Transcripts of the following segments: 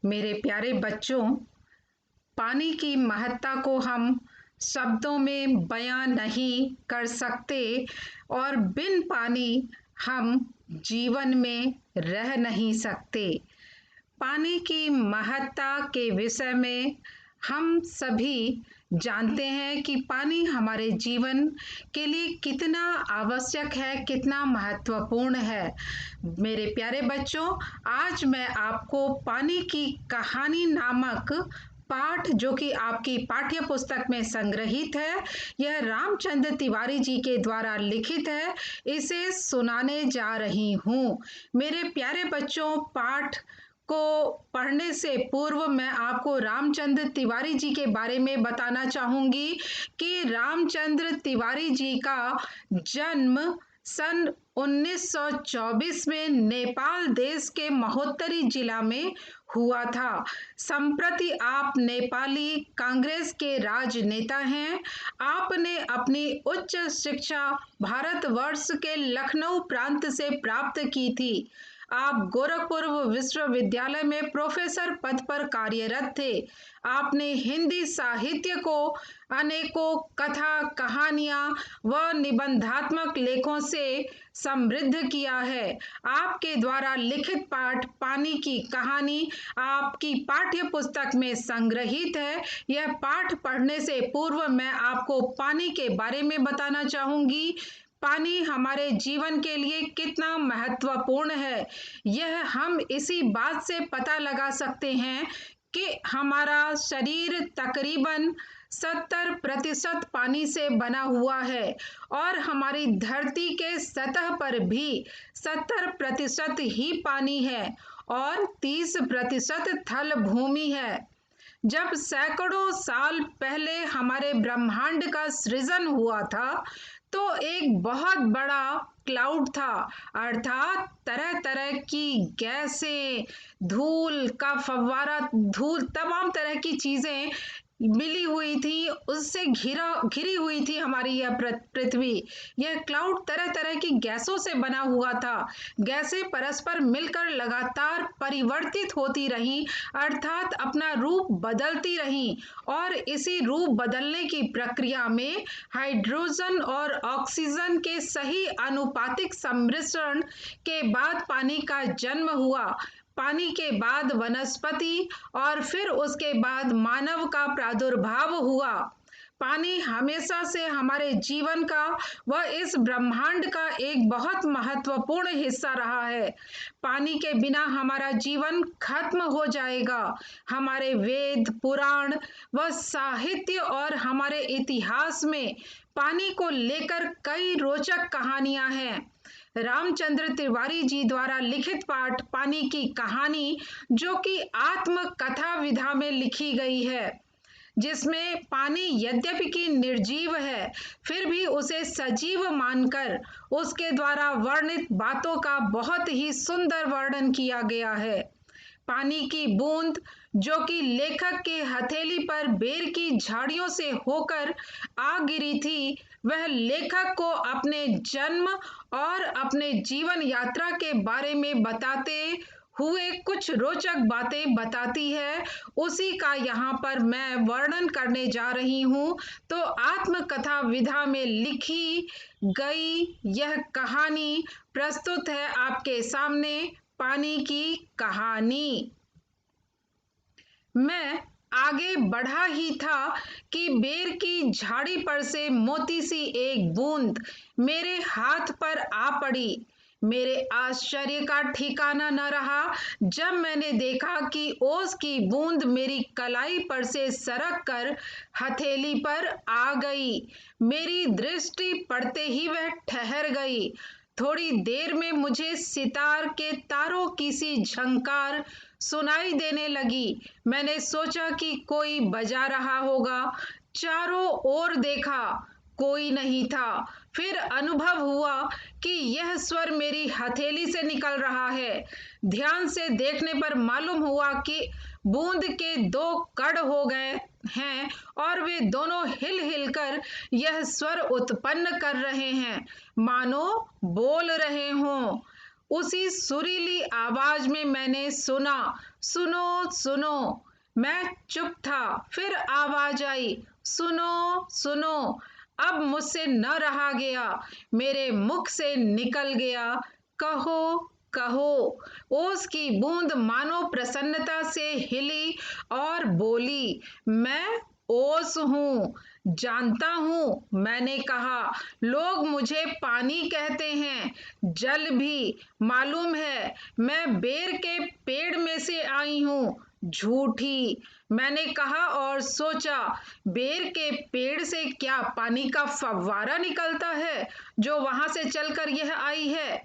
मेरे प्यारे बच्चों, पानी की महत्ता को हम शब्दों में बयां नहीं कर सकते और बिन पानी हम जीवन में रह नहीं सकते। पानी की महत्ता के विषय में हम सभी जानते हैं कि पानी हमारे जीवन के लिए कितना आवश्यक है, कितना महत्वपूर्ण है। मेरे प्यारे बच्चों, आज मैं आपको पानी की कहानी नामक पाठ जो कि आपकी पाठ्य पुस्तक में संग्रहित है, यह रामचंद्र तिवारी जी के द्वारा लिखित है, इसे सुनाने जा रही हूँ। मेरे प्यारे बच्चों, पाठ को पढ़ने से पूर्व मैं आपको रामचंद्र तिवारी जी के बारे में बताना चाहूंगी कि रामचंद्र तिवारी जी का जन्म सन 1924 में नेपाल देश के महोत्तरी जिला में हुआ था। संप्रति आप नेपाली कांग्रेस के राजनेता हैं। आपने अपनी उच्च शिक्षा भारतवर्ष के लखनऊ प्रांत से प्राप्त की थी। आप गोरखपुर विश्वविद्यालय में प्रोफेसर पद पर कार्यरत थे। आपने हिंदी साहित्य को अनेकों कथा, कहानियां व निबंधात्मक लेखों से समृद्ध किया है। आपके द्वारा लिखित पाठ पानी की कहानी आपकी पाठ्य पुस्तक में संग्रहित है। यह पाठ पढ़ने से पूर्व मैं आपको पानी के बारे में बताना चाहूंगी। पानी हमारे जीवन के लिए कितना महत्वपूर्ण है, यह हम इसी बात से पता लगा सकते हैं कि हमारा शरीर तकरीबन 70% पानी से बना हुआ है और हमारी धरती के सतह पर भी 70% ही पानी है और 30% थल भूमि है। जब सैकड़ों साल पहले हमारे ब्रह्मांड का सृजन हुआ था तो एक बहुत बड़ा क्लाउड था, अर्थात तरह तरह की गैसें, धूल का फव्वारा, धूल, तमाम तरह की चीजें मिली हुई थी, उससे घिरी हुई थी हमारी यह पृथ्वी। यह क्लाउड तरह तरह की गैसों से बना हुआ था। गैसें परस्पर मिलकर लगातार परिवर्तित होती रहीं, अर्थात अपना रूप बदलती रहीं और इसी रूप बदलने की प्रक्रिया में हाइड्रोजन और ऑक्सीजन के सही अनुपातिक सम्मिश्रण के बाद पानी का जन्म हुआ। पानी के बाद वनस्पति और फिर उसके बाद मानव का प्रादुर्भाव हुआ। पानी हमेशा से हमारे जीवन का व इस ब्रह्मांड का एक बहुत महत्वपूर्ण हिस्सा रहा है। पानी के बिना हमारा जीवन खत्म हो जाएगा। हमारे वेद, पुराण व साहित्य और हमारे इतिहास में पानी को लेकर कई रोचक कहानियां हैं। रामचंद्र तिवारी जी द्वारा लिखित पाठ पानी की कहानी, जो कि आत्मकथा विधा में लिखी गई है, जिसमें पानी यद्यपि कि निर्जीव है फिर भी उसे सजीव मानकर उसके द्वारा वर्णित बातों का बहुत ही सुंदर वर्णन किया गया है। पानी की बूंद जो कि लेखक के हथेली पर बेर की झाड़ियों से होकर आ गिरी थी, वह लेखक को अपने जन्म और अपने जीवन यात्रा के बारे में बताते हुए कुछ रोचक बातें बताती है। उसी का यहाँ पर मैं वर्णन करने जा रही हूँ। तो आत्मकथा विधा में लिखी गई यह कहानी प्रस्तुत है आपके सामने, पानी की कहानी। मैं आगे बढ़ा ही था कि बेर की झाड़ी पर से मोती सी एक बूंद मेरे हाथ पर आ पड़ी। मेरे आश्चर्य का ठिकाना न रहा जब मैंने देखा कि ओस की बूंद मेरी कलाई पर से सरक कर हथेली पर आ गई। मेरी दृष्टि पड़ते ही वह ठहर गई। थोड़ी देर में मुझे सितार के तारों की सी झंकार सुनाई देने लगी। मैंने सोचा कि कोई बजा रहा होगा। चारों ओर देखा, कोई नहीं था। फिर अनुभव हुआ कि यह स्वर मेरी हथेली से निकल रहा है। ध्यान से देखने पर मालूम हुआ कि बूंद के दो कण हो गए हैं और वे दोनों हिल हिल कर यह स्वर उत्पन्न कर रहे हैं, मानो बोल रहे हों। उसी सुरीली आवाज में मैंने सुना, सुनो सुनो। मैं चुप था, फिर आवाज आई, सुनो सुनो। अब मुझसे न रहा गया, मेरे मुख से निकल गया, कहो कहो। ओस की बूंद मानो प्रसन्नता से हिली और बोली, मैं ओस हूँ, जानता हूँ। मैंने कहा, लोग मुझे पानी कहते हैं, जल भी। मालूम है, मैं बेर के पेड़ में से आई हूँ, झूठी। मैंने कहा और सोचा, बेर के पेड़ से क्या पानी का फव्वारा निकलता है जो वहां से चलकर यह आई है।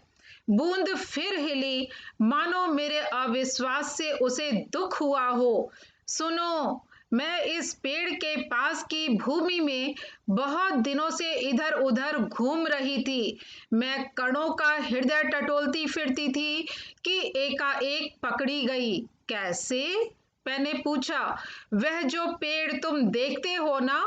बूंद फिर हिली, मानो मेरे अविश्वास से उसे दुख हुआ हो। सुनो, मैं इस पेड़ के पास की भूमि में बहुत दिनों से इधर उधर घूम रही थी। मैं कणों का हृदय टटोलती फिरती थी कि एकाएक पकड़ी गई। कैसे? मैंने पूछा। वह जो पेड़ तुम देखते हो ना,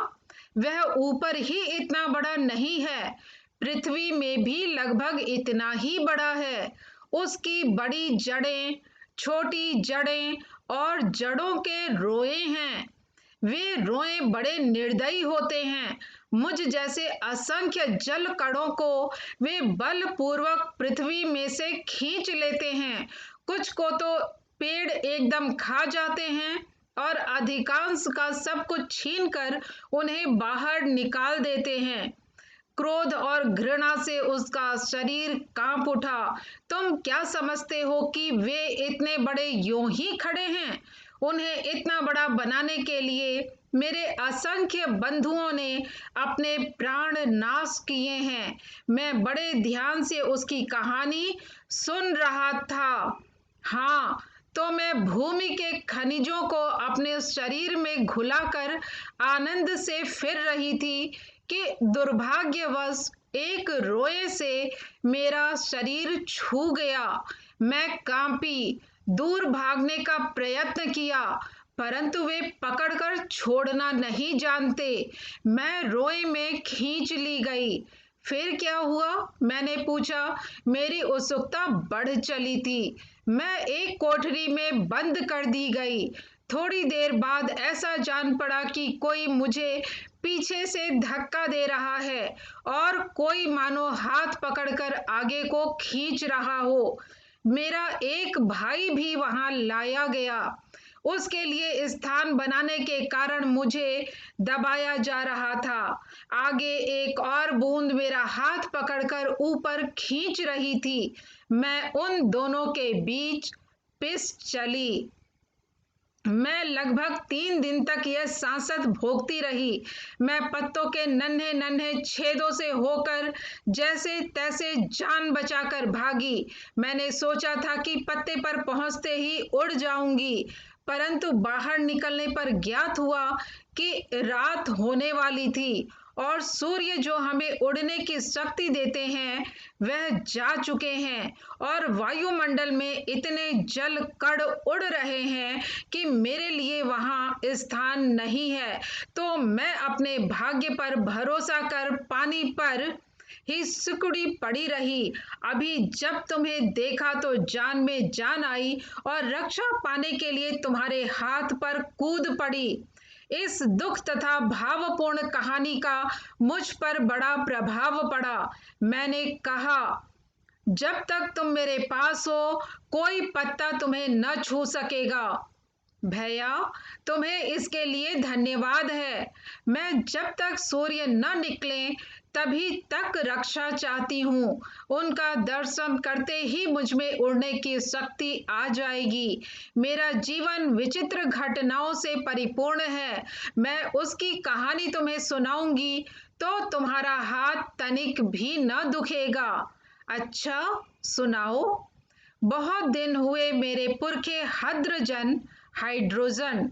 वह ऊपर ही इतना बड़ा नहीं है, पृथ्वी में भी लगभग इतना ही बड़ा है। उसकी बड़ी जड़ें, छोटी जड़ें और जड़ों के रोए हैं। वे रोए बड़े निर्दयी होते हैं। मुझ जैसे असंख्य जल कणों को वे बलपूर्वक पृथ्वी में से खींच लेते हैं। कुछ को तो पेड़ एकदम खा जाते हैं और अधिकांश का सब कुछ छीनकर उन्हें बाहर निकाल देते हैं। क्रोध और घृणा से उसका शरीर कांप उठा। तुम क्या समझते हो कि वे इतने बड़े यूं ही खड़े हैं? उन्हें इतना बड़ा बनाने के लिए मेरे असंख्य बंधुओं ने अपने प्राण नाश किए हैं। मैं बड़े ध्यान से उसकी कहानी सुन रहा था। हाँ, तो मैं भूमि के खनिजों को अपने शरीर में घुलाकर आनंद से फिर रही थी कि दुर्भाग्यवश एक रोए से मेरा शरीर छू गया। मैं कांपी, दूर भागने का प्रयत्न किया, परंतु वे पकड़कर छोड़ना नहीं जानते। मैं रोए में खींच ली गई। फिर क्या हुआ? मैंने पूछा। मेरी उत्सुकता बढ़ चली थी। मैं एक कोठरी में बंद कर दी गई। थोड़ी देर बाद ऐसा जान पड़ा कि कोई मुझे पीछे से धक्का दे रहा है और कोई मानो हाथ पकड़कर आगे को खींच रहा हो। मेरा एक भाई भी वहां लाया गया। उसके लिए स्थान बनाने के कारण मुझे दबाया जा रहा था। आगे एक और बूंद मेरा हाथ पकड़कर ऊपर खींच रही थी। मैं उन दोनों के बीच पिस चली। मैं लगभग 3 दिन तक यह सांसत भोगती रही। मैं पत्तों के नन्हे नन्हे छेदों से होकर जैसे तैसे जान बचाकर भागी। मैंने सोचा था कि पत्ते पर पहुंचते ही उड़ जाऊंगी, परंतु बाहर निकलने पर ज्ञात हुआ कि रात होने वाली थी और सूर्य जो हमें उड़ने की शक्ति देते हैं वह जा चुके हैं और वायुमंडल में इतने जल कण उड़ रहे हैं कि मेरे लिए वहां स्थान नहीं है। तो मैं अपने भाग्य पर भरोसा कर पानी पर ही सिकुड़ी पड़ी रही। अभी जब तुम्हें देखा तो जान में जान आई और रक्षा पाने के लिए तुम्हारे हाथ पर कूद पड़ी। इस दुख तथा भावपूर्ण कहानी का मुझ पर बड़ा प्रभाव पड़ा। मैंने कहा, जब तक तुम मेरे पास हो कोई पत्ता तुम्हें न छू सकेगा। भैया, तुम्हें इसके लिए धन्यवाद है। मैं जब तक सूर्य न निकले तभी तक रक्षा चाहती हूँ। उनका दर्शन करते ही मुझ में उड़ने की शक्ति आ जाएगी। मेरा जीवन विचित्र घटनाओं से परिपूर्ण है। मैं उसकी कहानी तुम्हें सुनाऊंगी तो तुम्हारा हाथ तनिक भी न दुखेगा। अच्छा, सुनाओ। बहुत दिन हुए मेरे पुरखे हड्रोजन, हाइड्रोजन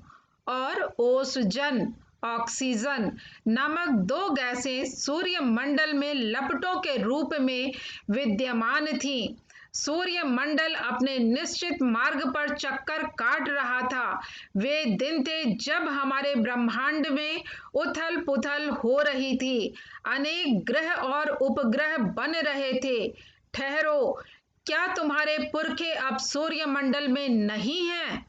और ओसजन, ऑक्सीजन नामक दो गैसें सूर्यमंडल में लपटों के रूप में विद्यमान थीं। सूर्यमंडल अपने निश्चित मार्ग पर चक्कर काट रहा था। वे दिन थे जब हमारे ब्रह्मांड में उथल पुथल हो रही थी। अनेक ग्रह और उपग्रह बन रहे थे। ठहरो, क्या तुम्हारे पुरखे अब सूर्यमंडल में नहीं हैं?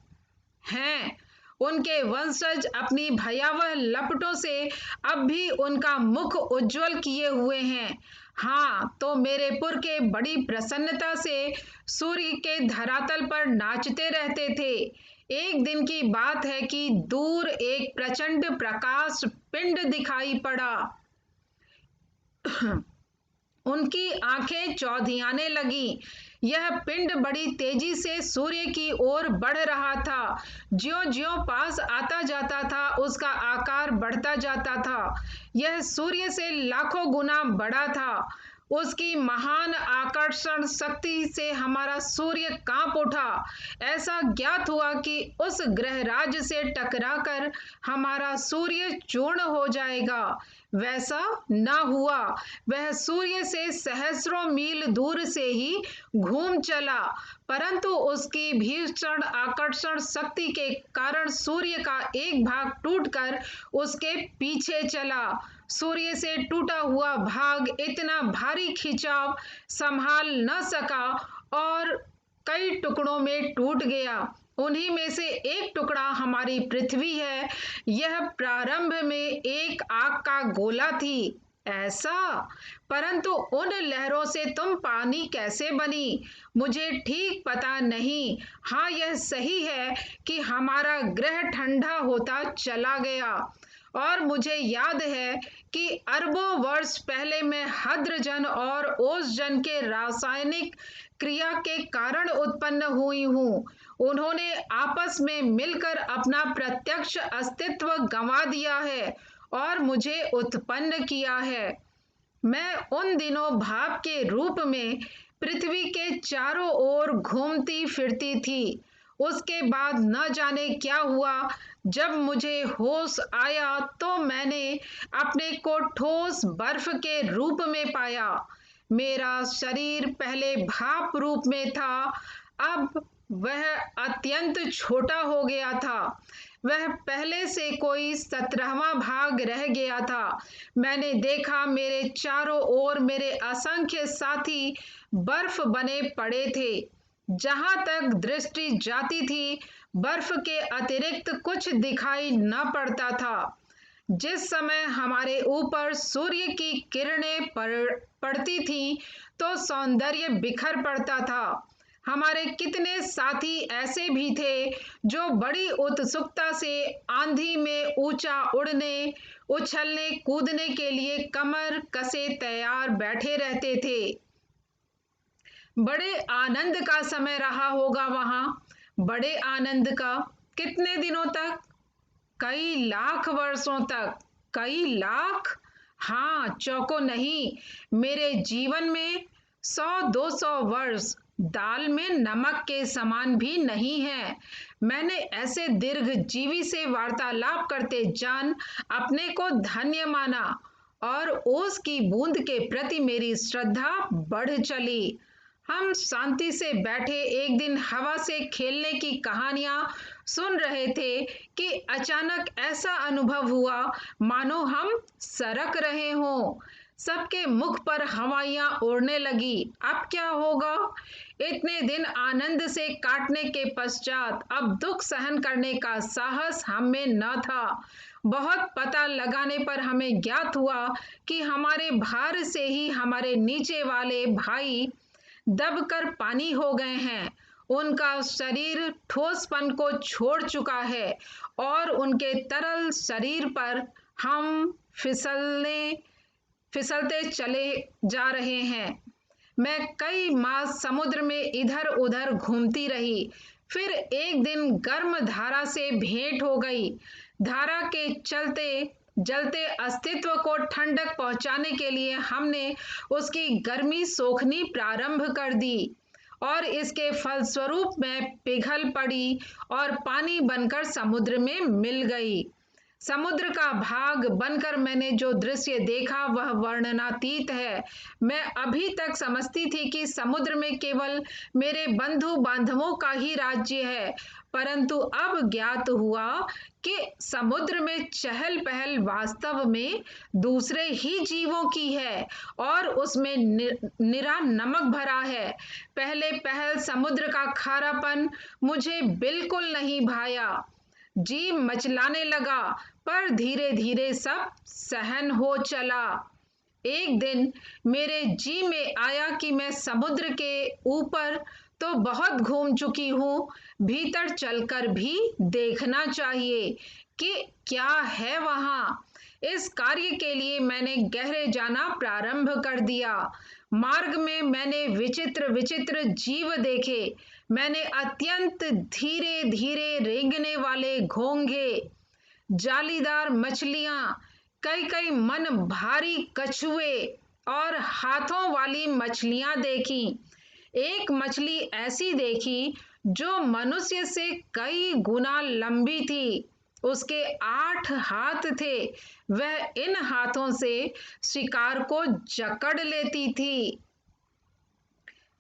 हैं। उनके वंशज अपनी भयावह लपटों से अब भी उनका मुख उज्जवल किए हुए हैं। हाँ, तो मेरे पुरखे बड़ी प्रसन्नता से सूर्य के धरातल पर नाचते रहते थे। एक दिन की बात है कि दूर एक प्रचंड प्रकाश पिंड दिखाई पड़ा। उनकी आंखें चौधियाने लगीं। यह पिंड बड़ी तेजी से सूर्य की ओर बढ़ रहा था। ज्यों-ज्यों पास आता जाता था, उसका आकार बढ़ता जाता था। यह सूर्य से लाखों गुना बड़ा था। उसकी महान आकर्षण शक्ति से हमारा सूर्य कांप उठा। ऐसा ज्ञात हुआ कि उस ग्रहराज से टकराकर हमारा सूर्य चूर्ण हो जाएगा। वैसा न हुआ। वह सूर्य से सहस्रों मील दूर से ही घूम चला, परंतु उसकी भीषण आकर्षण शक्ति के कारण सूर्य का एक भाग टूटकर उसके पीछे चला। सूर्य से टूटा हुआ भाग इतना भारी खिंचाव संभाल न सका और कई टुकड़ों में टूट गया। उन्हीं में से एक टुकड़ा हमारी पृथ्वी है। यह प्रारंभ में एक आग का गोला थी। ऐसा? परंतु उन लहरों से तुम पानी कैसे बनी, मुझे ठीक पता नहीं। हाँ, यह सही है कि हमारा ग्रह ठंडा होता चला गया और मुझे याद है कि अरबों वर्ष पहले मैं हद्रजन और ओसजन के रासायनिक क्रिया के कारण उत्पन्न हुई हूँ। उन्होंने आपस में मिलकर अपना प्रत्यक्ष अस्तित्व गंवा दिया है और मुझे उत्पन्न किया है। मैं उन दिनों भाप के रूप में पृथ्वी के चारों ओर घूमती फिरती थी। उसके बाद न जाने क्या हुआ। जब मुझे होश आया तो मैंने अपने को ठोस बर्फ के रूप में पाया। मेरा शरीर पहले भाप रूप में था, अब वह अत्यंत छोटा हो गया था। वह पहले से कोई 17वां भाग रह गया था। मैंने देखा मेरे चारों ओर मेरे असंख्य साथी बर्फ बने पड़े थे। जहां तक दृष्टि जाती थी, बर्फ के अतिरिक्त कुछ दिखाई न पड़ता था। जिस समय हमारे ऊपर सूर्य की किरणें पड़ती थीं, तो सौंदर्य बिखर पड़ता था। हमारे कितने साथी ऐसे भी थे जो बड़ी उत्सुकता से आंधी में ऊंचा उड़ने, उछलने, कूदने के लिए कमर कसे तैयार बैठे रहते थे। बड़े आनंद का समय रहा होगा वहां, बड़े आनंद का। कितने दिनों तक? कई लाख वर्षों तक। कई लाख? हाँ, चौंको नहीं। मेरे जीवन में 100-200 वर्ष दाल में नमक के समान भी नहीं है। मैंने ऐसे दीर्घजीवी से वार्तालाप करते जान अपने को धन्य माना और ओस की बूंद के प्रति मेरी श्रद्धा बढ़ चली। हम शांति से बैठे एक दिन हवा से खेलने की कहानियां सुन रहे थे कि अचानक ऐसा अनुभव हुआ मानो हम सरक रहे हों। सबके मुख पर हवाइयां उड़ने लगी। अब क्या होगा? इतने दिन आनंद से काटने के पश्चात अब दुख सहन करने का साहस हम में न था। बहुत पता लगाने पर हमें ज्ञात हुआ कि हमारे भार से ही हमारे नीचे वाले भाई दबकर पानी हो गए हैं। उनका शरीर ठोसपन को छोड़ चुका है और उनके तरल शरीर पर हम फिसलते चले जा रहे हैं। मैं कई मास समुद्र में इधर उधर घूमती रही। फिर एक दिन गर्म धारा से भेंट हो गई। धारा के चलते जलते अस्तित्व को ठंडक पहुंचाने के लिए हमने उसकी गर्मी सोखनी प्रारंभ कर दी और इसके फलस्वरूप मैं पिघल पड़ी और पानी बनकर समुद्र में मिल गई। समुद्र का भाग बनकर मैंने जो दृश्य देखा वह वर्णनातीत है। मैं अभी तक समझती थी कि समुद्र में केवल मेरे बंधु बांधवों का ही राज्य है, परंतु अब ज्ञात हुआ कि समुद्र में चहल पहल वास्तव में दूसरे ही जीवों की है और उसमें निरा नमक भरा है। पहले पहल समुद्र का खारापन मुझे बिल्कुल नहीं भाया, जी मचलाने लगा, पर धीरे धीरे सब सहन हो चला। एक दिन मेरे जी में आया कि मैं समुद्र के ऊपर तो बहुत घूम चुकी हूँ, भीतर चलकर भी देखना चाहिए कि क्या है वहाँ। इस कार्य के लिए मैंने गहरे जाना प्रारंभ कर दिया। मार्ग में मैंने विचित्र विचित्र जीव देखे। मैंने अत्यंत धीरे धीरे रेंगने वाले घोंघे, जालीदार मछलियां, कई कई मन भारी कछुए और हाथों वाली मछलियां देखी। एक मछली ऐसी देखी जो मनुष्य से कई गुना लंबी थी। उसके 8 हाथ थे। वह इन हाथों से शिकार को जकड़ लेती थी।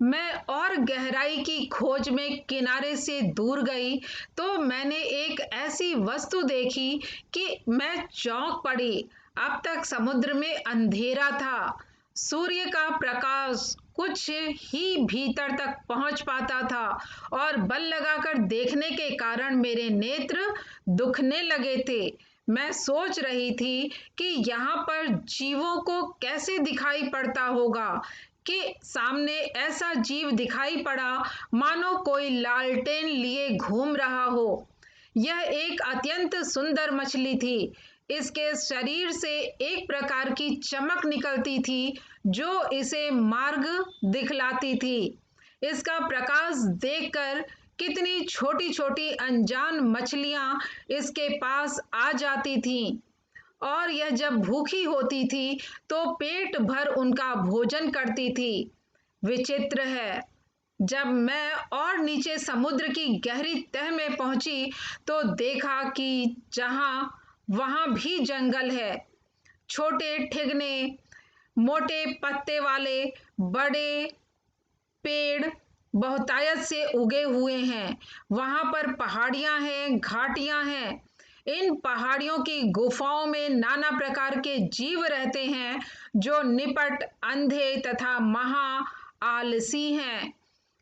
मैं और गहराई की खोज में किनारे से दूर गई तो मैंने एक ऐसी वस्तु देखी कि मैं चौंक पड़ी। अब तक समुद्र में अंधेरा था। सूर्य का प्रकाश कुछ ही भीतर तक पहुंच पाता था और बल लगाकर देखने के कारण मेरे नेत्र दुखने लगे थे। मैं सोच रही थी कि यहाँ पर जीवों को कैसे दिखाई पड़ता होगा कि सामने ऐसा जीव दिखाई पड़ा मानो कोई लालटेन लिए घूम रहा हो। यह एक अत्यंत सुंदर मछली थी। इसके शरीर से एक प्रकार की चमक निकलती थी जो इसे मार्ग दिखलाती थी। इसका प्रकाश देखकर कितनी छोटी छोटी अनजान मछलियां इसके पास आ जाती थीं और यह जब भूखी होती थी तो पेट भर उनका भोजन करती थी। विचित्र है, जब मैं और नीचे समुद्र की गहरी तह में पहुंची तो देखा कि जहां वहां भी जंगल है। छोटे ठिगने, मोटे पत्ते वाले बड़े पेड़ बहुतायत से उगे हुए हैं। वहां पर पहाड़ियां हैं, घाटियां हैं। इन पहाड़ियों की गुफाओं में नाना प्रकार के जीव रहते हैं जो निपट, अंधे तथा महा आलसी हैं।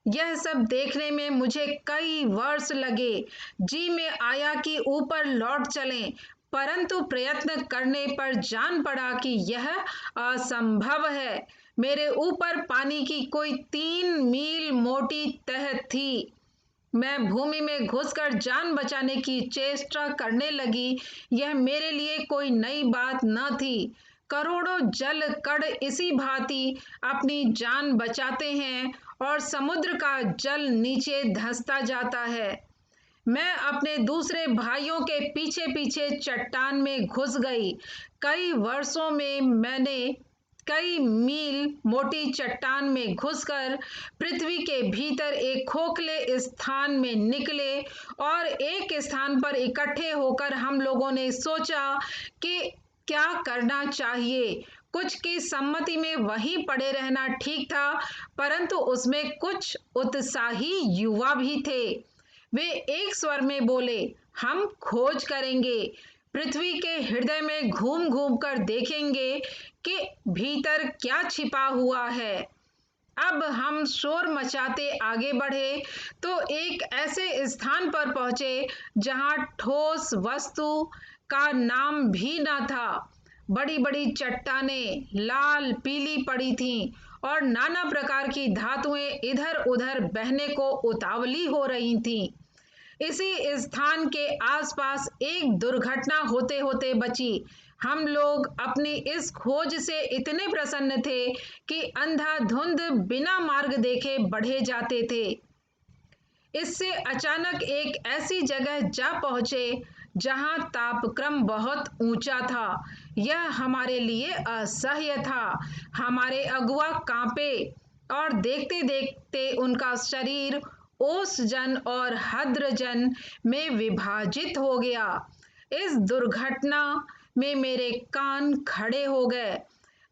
यह सब देखने में मुझे कई वर्ष लगे। जी में आया कि ऊपर लौट चलें, परंतु प्रयत्न करने पर जान पड़ा कि यह असंभव है। मेरे ऊपर पानी की कोई 3 मील मोटी तह थी। मैं भूमि में घुसकर जान बचाने की चेष्टा करने लगी। यह मेरे लिए कोई नई बात न थी। करोड़ों जल कण इसी भांति अपनी जान बचाते हैं और समुद्र का जल नीचे धंसता जाता है। मैं अपने दूसरे भाइयों के पीछे पीछे चट्टान में घुस गई। कई वर्षों में मैंने कई मील मोटी चट्टान में घुसकर पृथ्वी के भीतर एक खोखले स्थान में निकले और एक स्थान पर इकट्ठे होकर हम लोगों ने सोचा कि क्या करना चाहिए। कुछ की सम्मति में वहीं पड़े रहना ठीक था, परंतु उसमें कुछ उत्साही युवा भी थे। वे एक स्वर में बोले, हम खोज करेंगे, पृथ्वी के हृदय में घूम घूम कर देखेंगे कि भीतर क्या छिपा हुआ है। अब हम शोर मचाते आगे बढ़े तो एक ऐसे स्थान पर पहुंचे जहां ठोस वस्तु का नाम भी न था। बड़ी बड़ी चट्टानें लाल पीली पड़ी थीं और नाना प्रकार की धातुएं इधर उधर बहने को उतावली हो रही थीं। इसी स्थान के आसपास एक दुर्घटना होते होते बची। हम लोग अपनी इस खोज से इतने प्रसन्न थे कि अंधाधुंध बिना मार्ग देखे बढ़े जाते थे। इससे अचानक एक ऐसी जगह जा पहुंचे जहां तापक्रम बहुत ऊंचा था। यह हमारे लिए असह्य था। हमारे अगुआ कांपे और देखते देखते उनका शरीर ओसजन और हद्रजन में विभाजित हो गया। इस दुर्घटना में मेरे कान खड़े हो गए।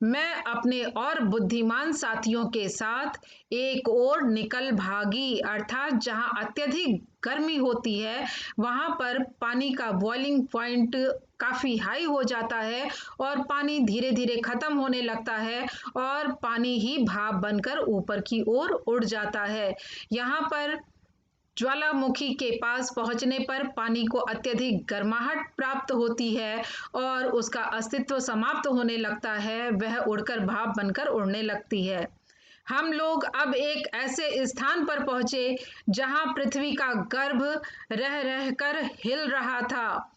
मैं अपने और बुद्धिमान साथियों के साथ एक ओर निकल भागी, अर्थात जहां अत्यधिक गर्मी होती है वहां पर पानी का बॉइलिंग पॉइंट काफी हाई हो जाता है और पानी धीरे धीरे खत्म होने लगता है और पानी ही भाप बनकर ऊपर की ओर उड़ जाता है। यहाँ पर ज्वालामुखी के पास पहुंचने पर पानी को अत्यधिक गर्माहट प्राप्त होती है और उसका अस्तित्व समाप्त होने लगता है, वह उड़कर भाप बनकर उड़ने लगती है। हम लोग अब एक ऐसे स्थान पर पहुंचे जहां पृथ्वी का गर्भ रह रहकर हिल रहा था।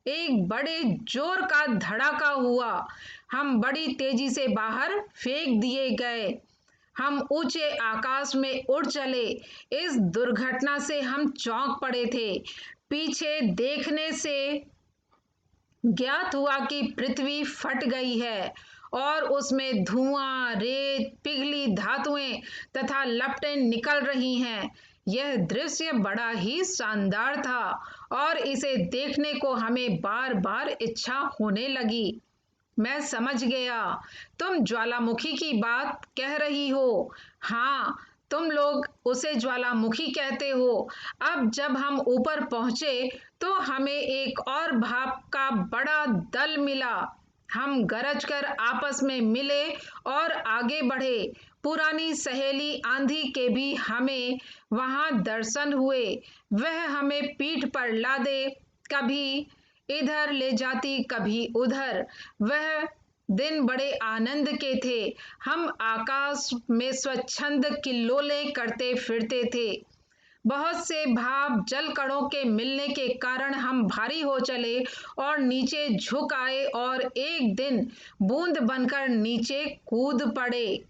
एक बड़े जोर का धड़ाका हुआ। हम बड़ी तेजी से बाहर फेंक दिए गए। हम ऊंचे आकाश में उड़ चले। इस दुर्घटना से हम चौंक पड़े थे। पीछे देखने से ज्ञात हुआ कि पृथ्वी फट गई है और उसमें धुआं, रेत, पिघली धातुएं तथा लपटें निकल रही हैं। यह दृश्य बड़ा ही शानदार था और इसे देखने को हमें बार बार इच्छा होने लगी। मैं समझ गया, तुम ज्वालामुखी की बात कह रही हो। हाँ, तुम लोग उसे ज्वालामुखी कहते हो। अब जब हम ऊपर पहुंचे तो हमें एक और भाप का बड़ा दल मिला। हम गरज कर आपस में मिले और आगे बढ़े। पुरानी सहेली आंधी के भी हमें वहां दर्शन हुए। वह हमें पीठ पर लादे, कभी इधर ले जाती कभी उधर। वह दिन बड़े आनंद के थे। हम आकाश में स्वच्छंद किल्लोले करते फिरते थे। बहुत से भाप जल कणों के मिलने के कारण हम भारी हो चले और नीचे झुक आए और एक दिन बूंद बनकर नीचे कूद पड़े।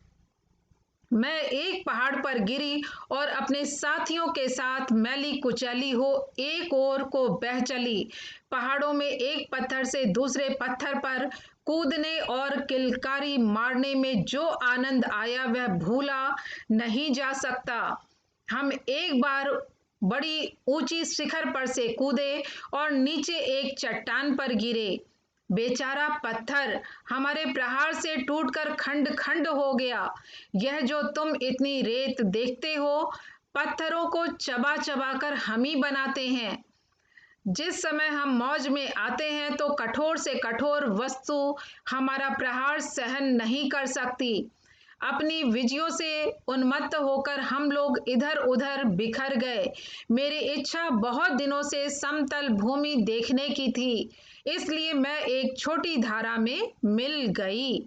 मैं एक पहाड़ पर गिरी और अपने साथियों के साथ मैली कुचैली हो एक ओर को बह चली। पहाड़ों में एक पत्थर से दूसरे पत्थर पर कूदने और किलकारी मारने में जो आनंद आया वह भूला नहीं जा सकता। हम एक बार बड़ी ऊंची शिखर पर से कूदे और नीचे एक चट्टान पर गिरे। बेचारा पत्थर हमारे प्रहार से टूटकर खंड खंड हो गया। यह जो तुम इतनी रेत देखते हो, पत्थरों को चबा चबा कर हम ही बनाते हैं। जिस समय हम मौज में आते हैं तो कठोर से कठोर वस्तु हमारा प्रहार सहन नहीं कर सकती। अपनी विजयों से उन्मत्त होकर हम लोग इधर उधर बिखर गए। मेरी इच्छा बहुत दिनों से समतल भूमि देखने की थी, इसलिए मैं एक छोटी धारा में मिल गई।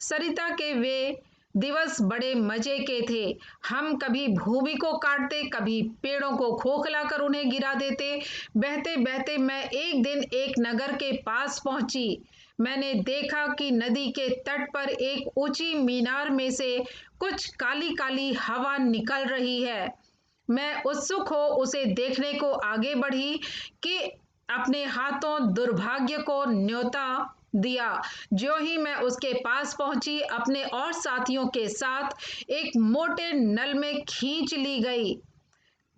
सरिता के वे दिवस बड़े मजे के थे। हम कभी भूमि को काटते, कभी पेड़ों को खोखला कर उन्हें गिरा देते। बहते बहते मैं एक दिन एक नगर के पास पहुंची। मैंने देखा कि नदी के तट पर एक ऊंची मीनार में से कुछ काली काली हवा निकल रही है। मैं उत्सुक हो उसे देखने को आगे बढ़ी कि अपने हाथों दुर्भाग्य को न्योता दिया। ज्यों ही मैं उसके पास पहुंची, अपने और साथियों के साथ एक मोटे नल में खींच ली गई।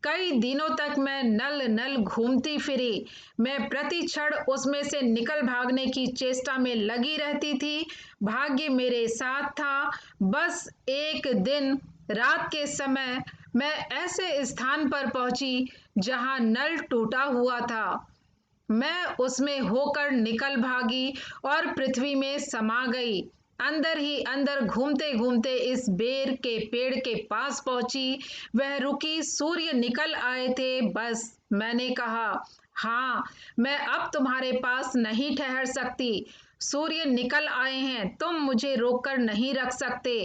कई दिनों तक मैं नल नल घूमती फिरी। मैं प्रति क्षण उसमें से निकल भागने की चेष्टा में लगी रहती थी। भाग्य मेरे साथ था। बस एक दिन रात के समय मैं ऐसे स्थान पर पहुंची जहां नल टूटा हुआ था। मैं उसमें होकर निकल भागी और पृथ्वी में समा गई। अंदर ही अंदर घूमते घूमते इस बेर के पेड़ के पास पहुंची। वह रुकी, सूर्य निकल आए थे। बस मैंने कहा, हाँ, मैं अब तुम्हारे पास नहीं ठहर सकती। सूर्य निकल आए हैं, तुम मुझे रोककर नहीं रख सकते।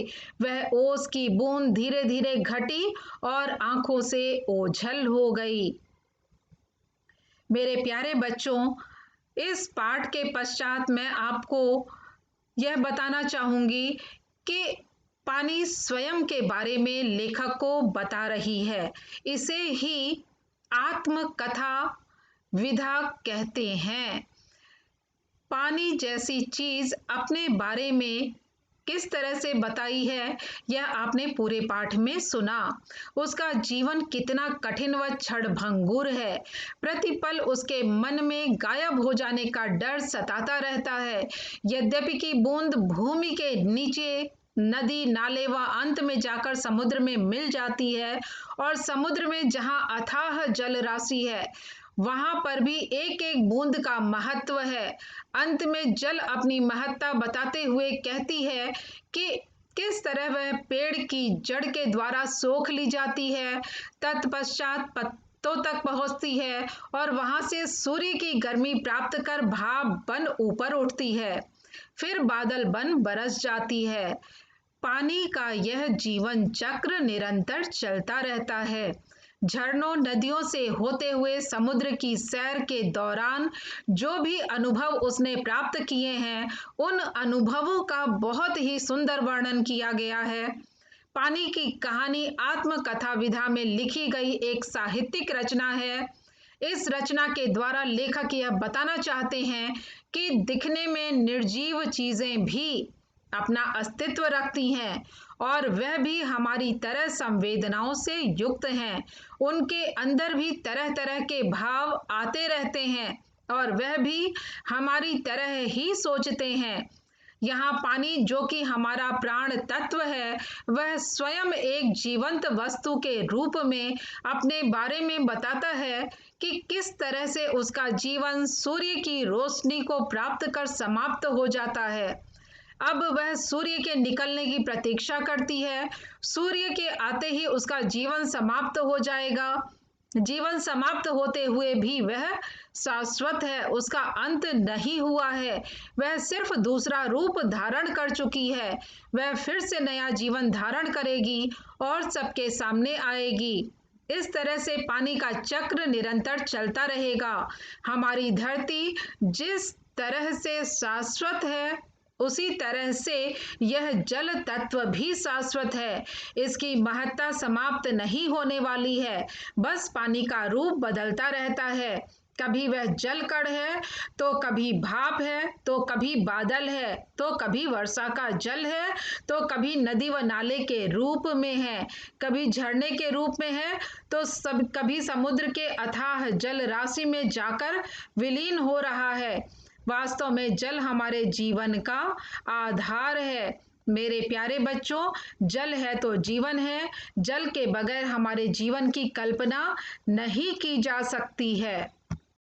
वह ओस की बूंद धीरे धीरे घटी और आंखों से ओझल हो गई। मेरे प्यारे बच्चों, इस पाठ के पश्चात मैं आपको यह बताना चाहूंगी कि पानी स्वयं के बारे में लेखक को बता रही है। इसे ही आत्मकथा विधा कहते हैं। पानी जैसी चीज अपने बारे में किस तरह से बताई है, यह आपने पूरे पाठ में सुना। उसका जीवन कितना कठिन व क्षणभंगुर है। प्रतिपल उसके मन में गायब हो जाने का डर सताता रहता है। यद्यपि कि बूंद भूमि के नीचे नदी नाले व अंत में जाकर समुद्र में मिल जाती है, और समुद्र में जहां अथाह जल राशि है, वहां पर भी एक एक बूंद का महत्व है। अंत में जल अपनी महत्ता बताते हुए कहती है कि किस तरह वह पेड़ की जड़ के द्वारा सोख ली जाती है, तत्पश्चात पत्तों तक पहुंचती है और वहां से सूर्य की गर्मी प्राप्त कर भाप बन ऊपर उठती है, फिर बादल बन बरस जाती है। पानी का यह जीवन चक्र निरंतर चलता रहता है। झरनों नदियों से होते हुए समुद्र की सैर के दौरान जो भी अनुभव उसने प्राप्त किए हैं, उन अनुभवों का बहुत ही सुंदर वर्णन किया गया है। पानी की कहानी आत्मकथा विधा में लिखी गई एक साहित्यिक रचना है। इस रचना के द्वारा लेखक यह बताना चाहते हैं कि दिखने में निर्जीव चीजें भी अपना अस्तित्व रखती हैं, और वह भी हमारी तरह संवेदनाओं से युक्त हैं। उनके अंदर भी तरह तरह के भाव आते रहते हैं, और वह भी हमारी तरह ही सोचते हैं। यहाँ पानी जो कि हमारा प्राण तत्व है, वह स्वयं एक जीवंत वस्तु के रूप में अपने बारे में बताता है कि किस तरह से उसका जीवन सूर्य की रोशनी को प्राप्त कर समाप्त हो जाता है। अब वह सूर्य के निकलने की प्रतीक्षा करती है। सूर्य के आते ही उसका जीवन समाप्त हो जाएगा। जीवन समाप्त होते हुए भी वह शाश्वत है, उसका अंत नहीं हुआ है। वह सिर्फ दूसरा रूप धारण कर चुकी है। वह फिर से नया जीवन धारण करेगी और सबके सामने आएगी। इस तरह से पानी का चक्र निरंतर चलता रहेगा। हमारी धरती जिस तरह से शाश्वत है, उसी तरह से यह जल तत्व भी शाश्वत है। इसकी महत्ता समाप्त नहीं होने वाली है। बस पानी का रूप बदलता रहता है। कभी वह जल कण है, तो कभी भाप है, तो कभी बादल है, तो कभी वर्षा का जल है, तो कभी नदी व नाले के रूप में है, कभी झरने के रूप में है, तो कभी समुद्र के अथाह जल राशि में जाकर विलीन हो रहा है। वास्तव में जल हमारे जीवन का आधार है। मेरे प्यारे बच्चों, जल है तो जीवन है। जल के बगैर हमारे जीवन की कल्पना नहीं की जा सकती है।